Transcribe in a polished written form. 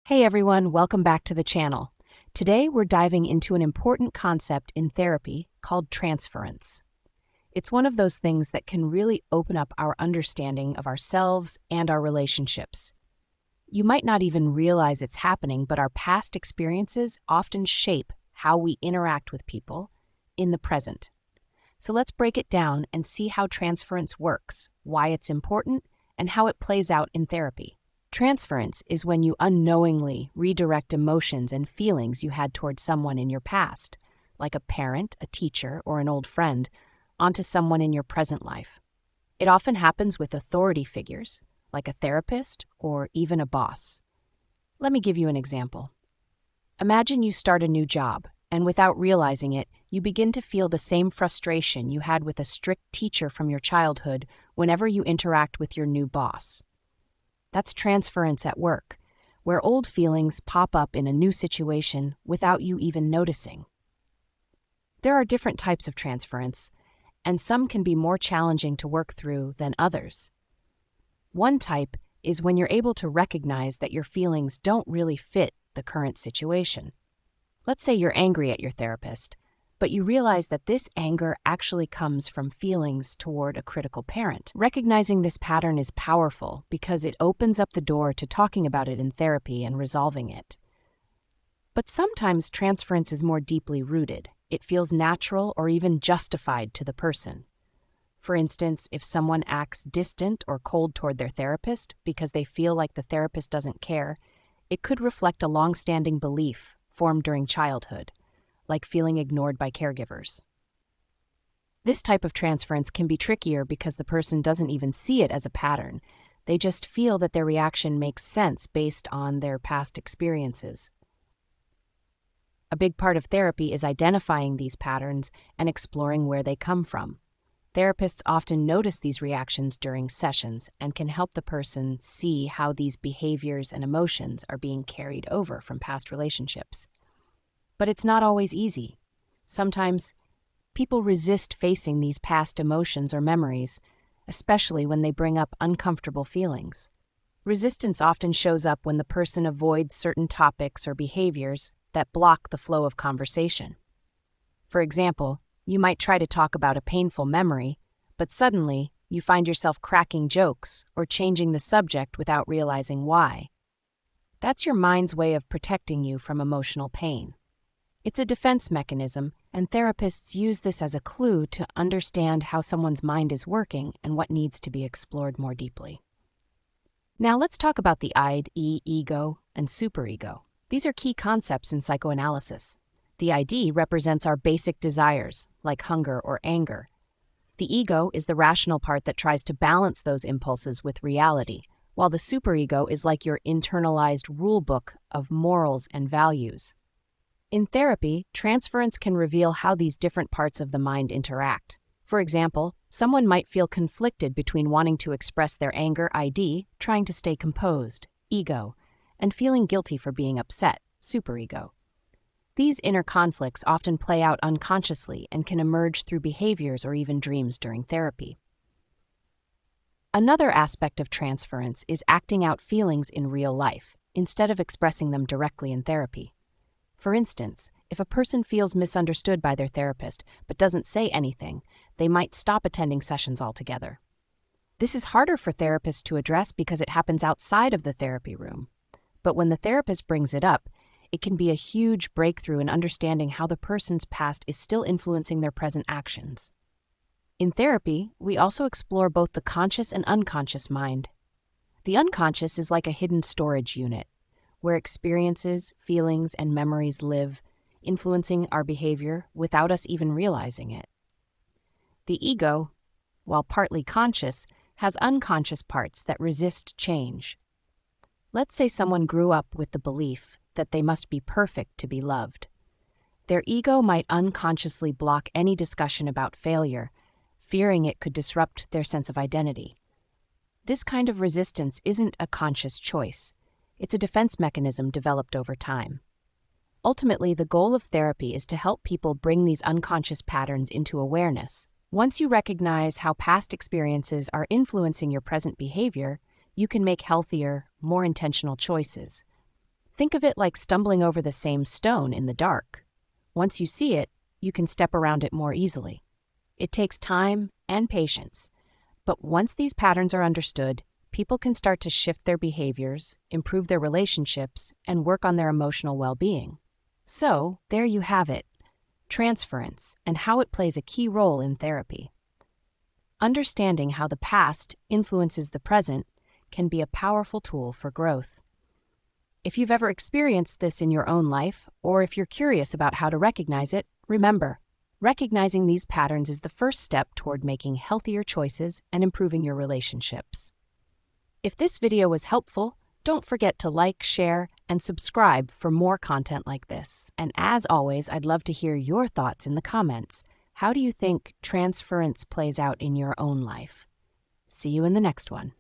Hey everyone, welcome back to the channel. Today we're diving into an important concept in therapy called transference. It's one of those things that can really open up our understanding of ourselves and our relationships. You might not even realize it's happening, but our past experiences often shape how we interact with people in the present. So let's break it down and see how transference works, why it's important, and how it plays out in therapy. Transference is when you unknowingly redirect emotions and feelings you had towards someone in your past, like a parent, a teacher, or an old friend, onto someone in your present life. It often happens with authority figures, like a therapist or even a boss. Let me give you an example. Imagine you start a new job, and without realizing it, you begin to feel the same frustration you had with a strict teacher from your childhood whenever you interact with your new boss. That's transference at work, where old feelings pop up in a new situation without you even noticing. There are different types of transference, and some can be more challenging to work through than others. One type is when you're able to recognize that your feelings don't really fit the current situation. Let's say you're angry at your therapist, but you realize that this anger actually comes from feelings toward a critical parent. Recognizing this pattern is powerful because it opens up the door to talking about it in therapy and resolving it. But sometimes transference is more deeply rooted. It feels natural or even justified to the person. For instance, if someone acts distant or cold toward their therapist because they feel like the therapist doesn't care, it could reflect a long-standing belief formed during childhood, like feeling ignored by caregivers. This type of transference can be trickier because the person doesn't even see it as a pattern. They just feel that their reaction makes sense based on their past experiences. A big part of therapy is identifying these patterns and exploring where they come from. Therapists often notice these reactions during sessions and can help the person see how these behaviors and emotions are being carried over from past relationships. But it's not always easy. Sometimes people resist facing these past emotions or memories, especially when they bring up uncomfortable feelings. Resistance often shows up when the person avoids certain topics or behaviors that block the flow of conversation. For example, you might try to talk about a painful memory, but suddenly you find yourself cracking jokes or changing the subject without realizing why. That's your mind's way of protecting you from emotional pain. It's a defense mechanism, and therapists use this as a clue to understand how someone's mind is working and what needs to be explored more deeply. Now let's talk about the id, ego, and superego. These are key concepts in psychoanalysis. The id represents our basic desires, like hunger or anger. The ego is the rational part that tries to balance those impulses with reality, while the superego is like your internalized rulebook of morals and values. In therapy, transference can reveal how these different parts of the mind interact. For example, someone might feel conflicted between wanting to express their anger, id, trying to stay composed, ego, and feeling guilty for being upset, superego. These inner conflicts often play out unconsciously and can emerge through behaviors or even dreams during therapy. Another aspect of transference is acting out feelings in real life, instead of expressing them directly in therapy. For instance, if a person feels misunderstood by their therapist but doesn't say anything, they might stop attending sessions altogether. This is harder for therapists to address because it happens outside of the therapy room. But when the therapist brings it up, it can be a huge breakthrough in understanding how the person's past is still influencing their present actions. In therapy, we also explore both the conscious and unconscious mind. The unconscious is like a hidden storage unit, where experiences, feelings, and memories live, influencing our behavior without us even realizing it. The ego, while partly conscious, has unconscious parts that resist change. Let's say someone grew up with the belief that they must be perfect to be loved. Their ego might unconsciously block any discussion about failure, fearing it could disrupt their sense of identity. This kind of resistance isn't a conscious choice. It's a defense mechanism developed over time. Ultimately, the goal of therapy is to help people bring these unconscious patterns into awareness. Once you recognize how past experiences are influencing your present behavior, you can make healthier, more intentional choices. Think of it like stumbling over the same stone in the dark. Once you see it, you can step around it more easily. It takes time and patience, but once these patterns are understood, people can start to shift their behaviors, improve their relationships, and work on their emotional well-being. So, there you have it, transference and how it plays a key role in therapy. Understanding how the past influences the present can be a powerful tool for growth. If you've ever experienced this in your own life, or if you're curious about how to recognize it, remember, recognizing these patterns is the first step toward making healthier choices and improving your relationships. If this video was helpful, don't forget to like, share, and subscribe for more content like this. And as always, I'd love to hear your thoughts in the comments. How do you think transference plays out in your own life? See you in the next one.